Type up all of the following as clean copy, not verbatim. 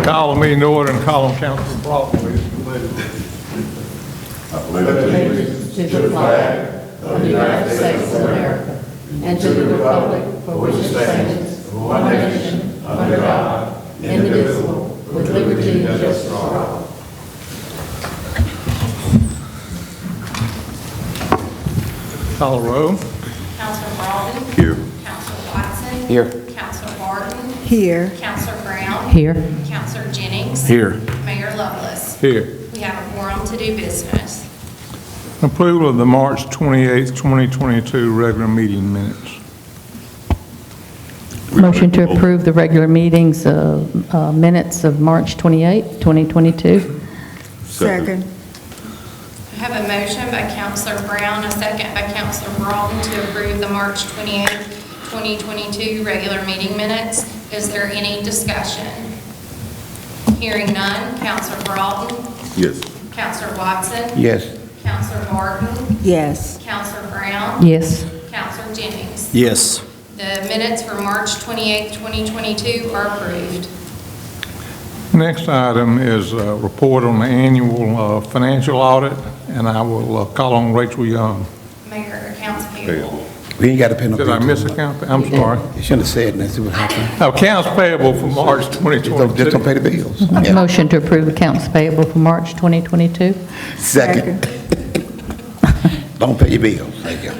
Call the meeting to order and call on Councilman Broughton, please. I pledge allegiance to the flag of the United States of America and to the republic for which it stands, one nation, under God, indivisible, with liberty and justice for all. Call the roll. Councilor Broughton. Here. Councilor Watson. Here. Councilor Barton. Here. Councilor Brown. Here. Councilor Jennings. Here. Mayor Lovelace. Here. We have a quorum to do business. Approval of the March 28th, 2022 regular meeting minutes. Motion to approve the regular meetings minutes of March 28, 2022. Second. I have a motion by Councilor Brown, a second by Councilor Broughton to approve the March 28, 2022 regular meeting minutes. Is there any discussion? Hearing none. Councilor Broughton. Yes. Councilor Watson. Yes. Councilor Barton. Yes. Councilor Brown. Yes. Councilor Jennings. Yes. The minutes for March 28, 2022 are approved. Next item is a report on the annual financial audit, and I will call on Rachel Young. Mayor, accounts payable. We ain't got a pen up Did there. I miss account? I'm sorry. You shouldn't have said that. See what happened. Accounts payable for March Just 2022. don't pay the bills. Yeah. Motion to approve accounts payable for March 2022. Second. Don't pay your bills. Thank you.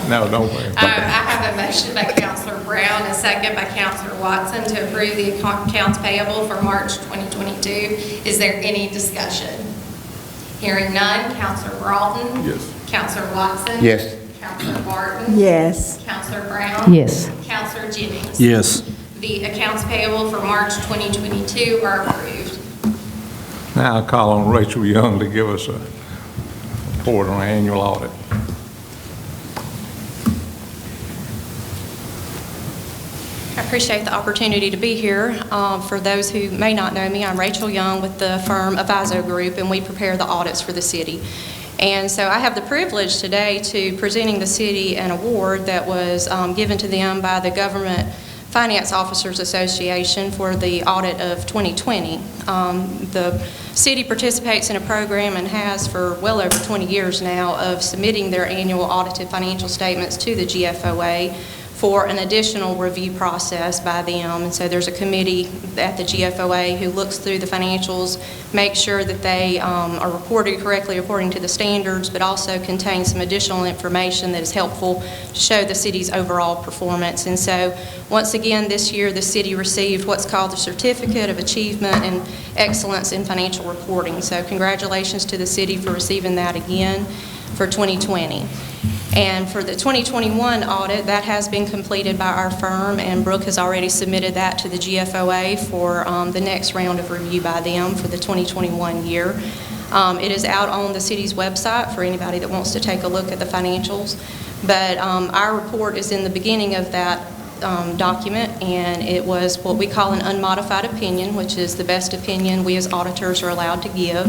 No, don't worry. I have a motion by Councilor Brown, a second by Councilor Watson to approve the accounts payable for March 2022. Is there any discussion? Hearing none. Councilor Broughton. Yes. Councilor Watson. Yes. Councilor Barton. Yes. Councilor Brown. Yes. Councilor Jennings. Yes. The accounts payable for March 2022 are approved. Now I'll call on Rachel Young to give us a report on the annual audit. I appreciate the opportunity to be here. For those who may not know me, I'm Rachel Young with the firm Aviso Group, and we prepare the audits for the city. And so I have the privilege today to presenting the city an award that was given to them by the Government Finance Officers Association for the audit of 2020. The city participates in a program and has for well over 20 years now of submitting their annual audited financial statements to the GFOA for an additional review process by them. And so there's a committee at the GFOA who looks through the financials, makes sure that they are reported correctly according to the standards, but also contain some additional information that is helpful to show the city's overall performance. And so once again this year the city received what's called the Certificate of Achievement and Excellence in Financial Reporting. So congratulations to the city for receiving that again for 2020. And for the 2021 audit, that has been completed by our firm, and Brooke has already submitted that to the GFOA for the next round of review by them for the 2021 year. It is out on the city's website for anybody that wants to take a look at the financials. But our report is in the beginning of that document, and it was what we call an unmodified opinion, which is the best opinion we as auditors are allowed to give.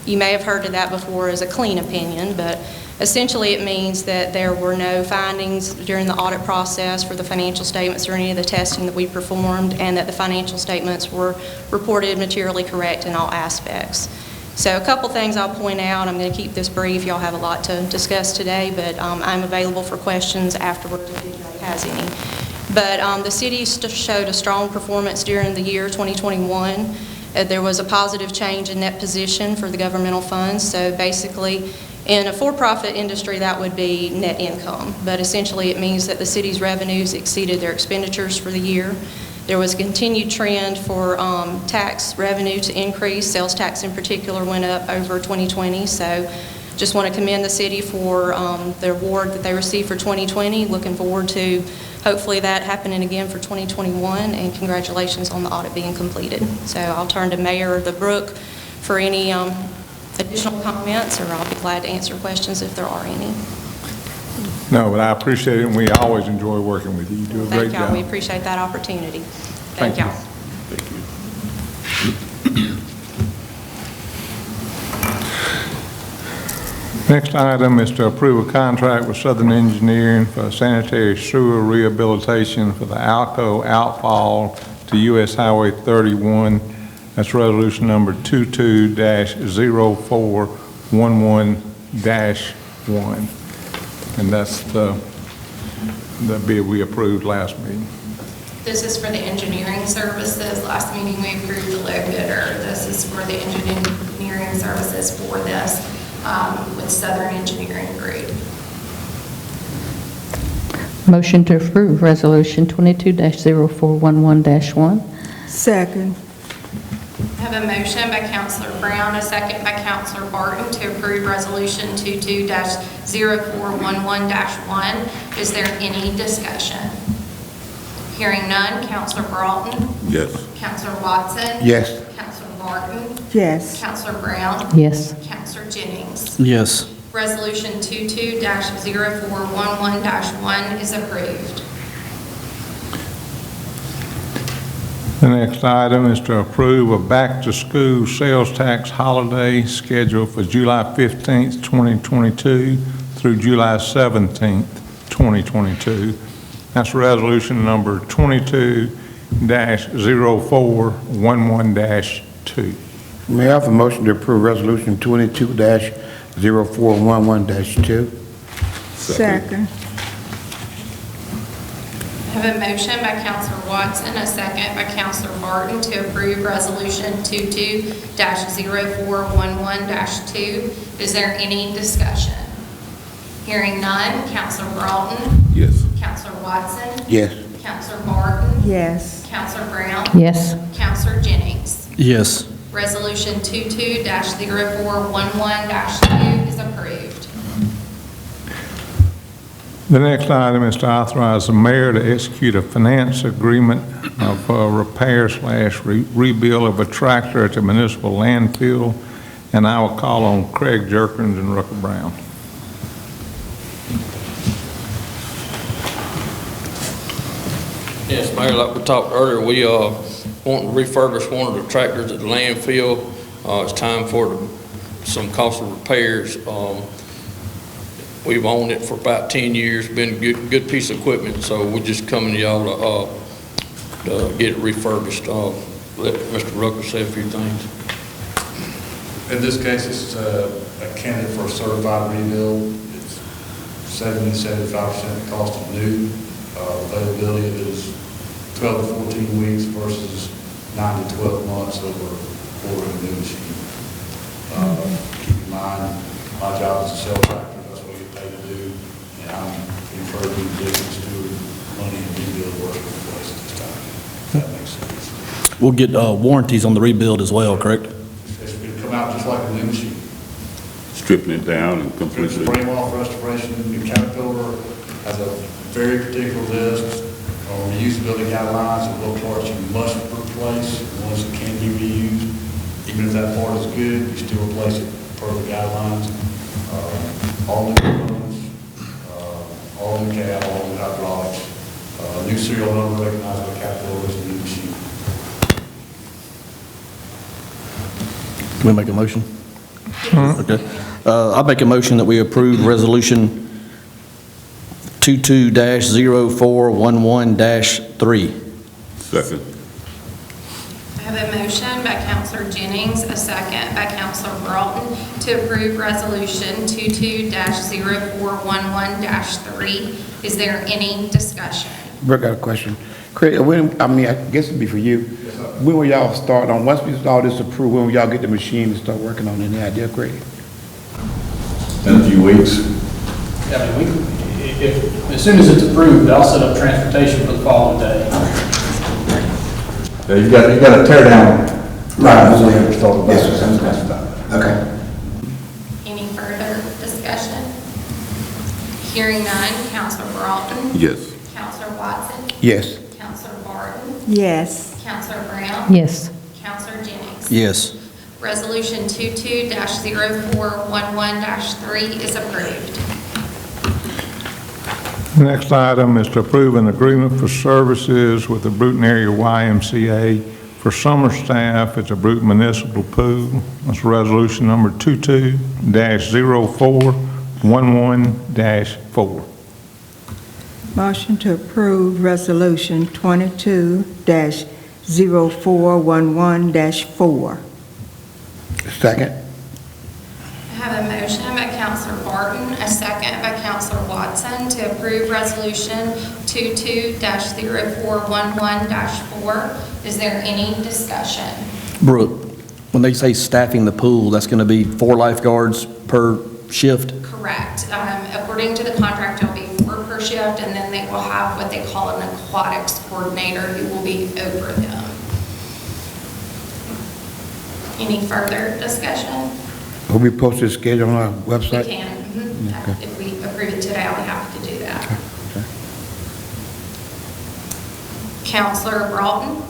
You may have heard of that before as a clean opinion, but essentially it means that there were no findings during the audit process for the financial statements or any of the testing that we performed, and that the financial statements were reported materially correct in all aspects. So a couple things I'll point out. I'm going to keep this brief. Y'all have a lot to discuss today, but I'm available for questions afterwards if anybody has any. But the city showed a strong performance during the year 2021. There was a positive change in net position for the governmental funds. So basically, in a for-profit industry, that would be net income. But essentially, it means that the city's revenues exceeded their expenditures for the year. There was a continued trend for tax revenue to increase. Sales tax in particular went up over 2020. So just want to commend the city for the award that they received for 2020. Looking forward to hopefully that happening again for 2021, and congratulations on the audit being completed. So I'll turn to Mayor Brooke for any additional comments, or I'll be glad to answer questions if there are any. No, but I appreciate it, and we always enjoy working with you. You do a great Thank y'all. job. We appreciate that opportunity. Thank you. y'all. Next item is to approve a contract with Southern Engineering for sanitary sewer rehabilitation for the Alco Outfall to U.S. Highway 31 That's resolution number 22-0411-1. And that's the bid we approved last meeting. This is for the engineering services. Last meeting, we approved the low bidder. This is for the engineering services for this with Southern Engineering Group. Motion to approve Resolution 22-0411-1. Second. I have a motion by Councilor Brown, a second by Councilor Barton to approve Resolution 22-0411-1. Is there any discussion? Hearing none, Councilor Broughton. Yes. Councilor Watson. Yes. Councilor Barton. Yes. Councilor Brown. Yes. Councilor Jennings. Yes. Resolution 22-0411-1 is approved. The next item is to approve a back-to-school sales tax holiday schedule for July 15th, 2022 through July 17th, 2022. That's resolution number 22-0411-2. May I have a motion to approve resolution 22-0411-2? Second. I have a motion by Councilor Watson, a second by Councilor Barton to approve Resolution 22-0411-2. Is there any discussion? Hearing none, Councilor Broughton. Yes. Councilor Watson. Yes. Councilor Barton. Yes. Councilor Brown. Yes. Councilor Jennings. Yes. Resolution 22-0411-2 is approved. The next item is to authorize the mayor to execute a finance agreement of repair/rebuild of a tractor at the municipal landfill, and I will call on Craig Jerkins and Rucker Brown. Yes, Mayor, like we talked earlier, we want to refurbish one of the tractors at the landfill. It's time for some costly repairs. We've owned it for about 10 years, been a good piece of equipment, so we're just coming to y'all to get it refurbished. Let Mr. Rucker say a few things. In this case, it's a candidate for a certified rebuild. It's 70-75% the cost of new. Availability is 12 to 14 weeks versus 9 to 12 months over ordering a new machine. Keep in mind, my job is to sell tractors. That's what I get paid to do. And I'm encouraging the business to money and rebuild work in place at this time. If that makes sense. We'll get warranties on the rebuild as well, correct? It's going to come out just like a new machine. Stripping it down and There's completely. a frame off restoration. New Caterpillar has a very particular list on the usability guidelines of what parts you must replace, and ones that can be reused. Even if that part is good, you still replace it per the guidelines. All new components, all new cab, all new hydraulics, new serial number recognized by Caterpillar as a new machine. Can we make a motion? Okay. I'll make a motion that we approve Resolution 22-0411-3. Second. I have a motion by Councilor Jennings, a second by Councilor Broughton to approve Resolution 22-0411-3. Is there any discussion? Brooke, got a question. Craig, I guess it'd be for you. When will y'all start on, once we start this approved, when will y'all get the machine to start working on it? Any idea, Craig? In a few weeks. Yeah, I mean, as soon as it's approved, I'll set up transportation for the following day. Yeah, you got to tear down. Right. Yes, Okay. Any further discussion? Hearing none, Councilor Broughton. Yes. Councilor Watson. Yes. Councilor Barton. Yes. Councilor Brown. Yes. Councilor Jennings. Yes. Resolution 22-0411-3 is approved. The next item is to approve an agreement for services with the Brewton area YMCA for summer staff at the Brewton Municipal Pool. That's resolution number 22-0411-4. Motion to approve Resolution 22-0411-4. 0411-4. Second. I have a motion by Counselor Barton, a second by Counselor Watson to approve Resolution 22-0411-4. Is there any discussion? Brooke, when they say staffing the pool, that's going to be 4 lifeguards per shift? Correct. According to the contract, it'll be 4 per shift, and then they will have what they call an aquatics coordinator who will be over them. Any further discussion? Will we post this schedule on our We website? can. Okay. If we approve it today, we have to do that. Okay. Counselor Broughton?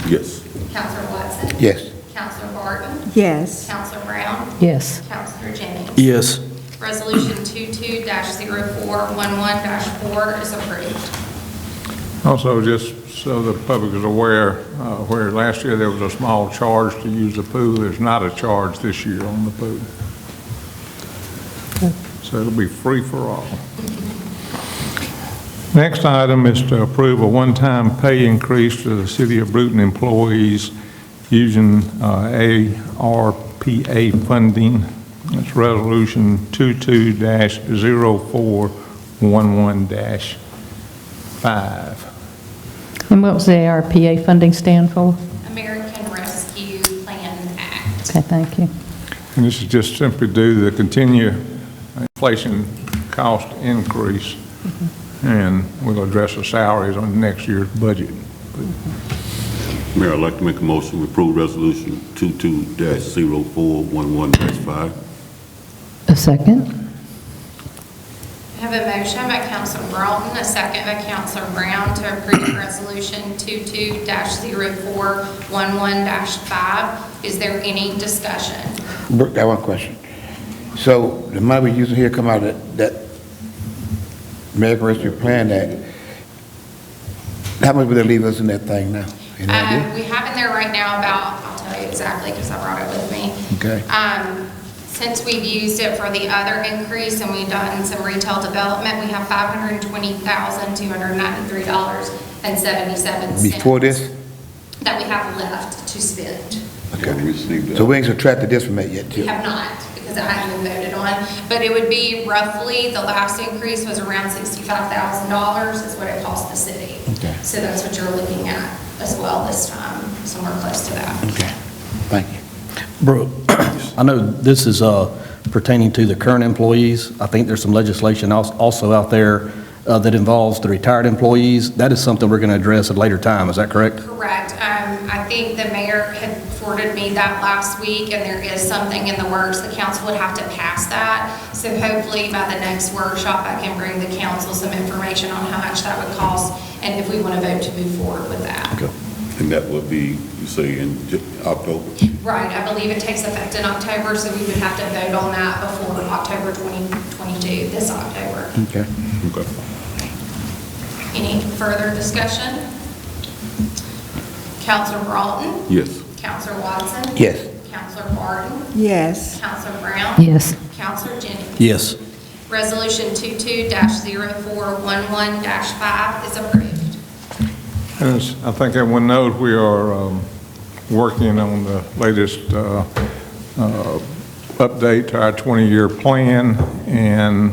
Yes. Counselor Watson? Yes. Counselor Barton? Yes. Counselor Brown? Yes. Counselor Jennings? Yes. Resolution 22-0411-4 is approved. Also, just so the public is aware, where last year there was a small charge to use the pool, there's not a charge this year on the pool. So it'll be free for all. Next item is to approve a one-time pay increase to the City of Brewton employees using ARPA funding. It's Resolution 22-0411-5. And what was the ARPA funding stand for? American Rescue Plan Act. Okay, thank you. And this is just simply due to the continued inflation cost increase, and we'll address the salaries on next year's budget. Mayor, I'd like to make a motion to approve Resolution 22-0411-5. A second? I have a motion by Counselor Broughton, a second by Counselor Brown to approve Resolution 22-0411-5. Is there any discussion? Brooke, got one question. So the money we're using here come out of that American Rescue Plan Act. How much would they leave us in that thing now? Any idea? We have in there right now about, I'll tell you exactly because I brought it with me. Okay. Since we've used it for the other increase and we've done some retail development, we have $520,293.77. Before this? That we have left to spend. Okay. Received that. So we ain't subtracted this from it yet, too? We have not, because it hasn't been voted on, but it would be roughly, the last increase was around $65,000 is what it cost the city. Okay. So that's what you're looking at as well this time, somewhere close to that. Okay, thank you. Brooke, I know this is pertaining to the current employees. I think there's some legislation also out there that involves the retired employees. That is something we're going to address at a later time. Is that correct? Correct. I think the mayor had forwarded me that last week, and there is something in the works. The council would have to pass that. So hopefully by the next workshop, I can bring the council some information on how much that would cost and if we want to vote to move forward with that. Okay. And that would be, you say, in October? Right. I believe it takes effect in October, so we would have to vote on that before October 2022, this October. Okay. Okay. Any further discussion? Counselor Broughton? Yes. Counselor Watson? Yes. Counselor Barton? Yes. Counselor Brown? Yes. Counselor Jennings? Yes. Resolution 22-0411-5 is approved. And as I think everyone knows, we are working on the latest update to our 20-year plan, and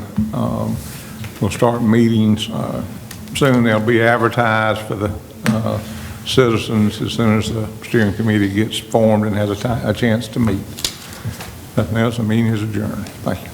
we'll start meetings soon. They'll be advertised for the citizens as soon as the steering committee gets formed and has a chance to meet. Nothing else, the meeting is adjourned. Thank you.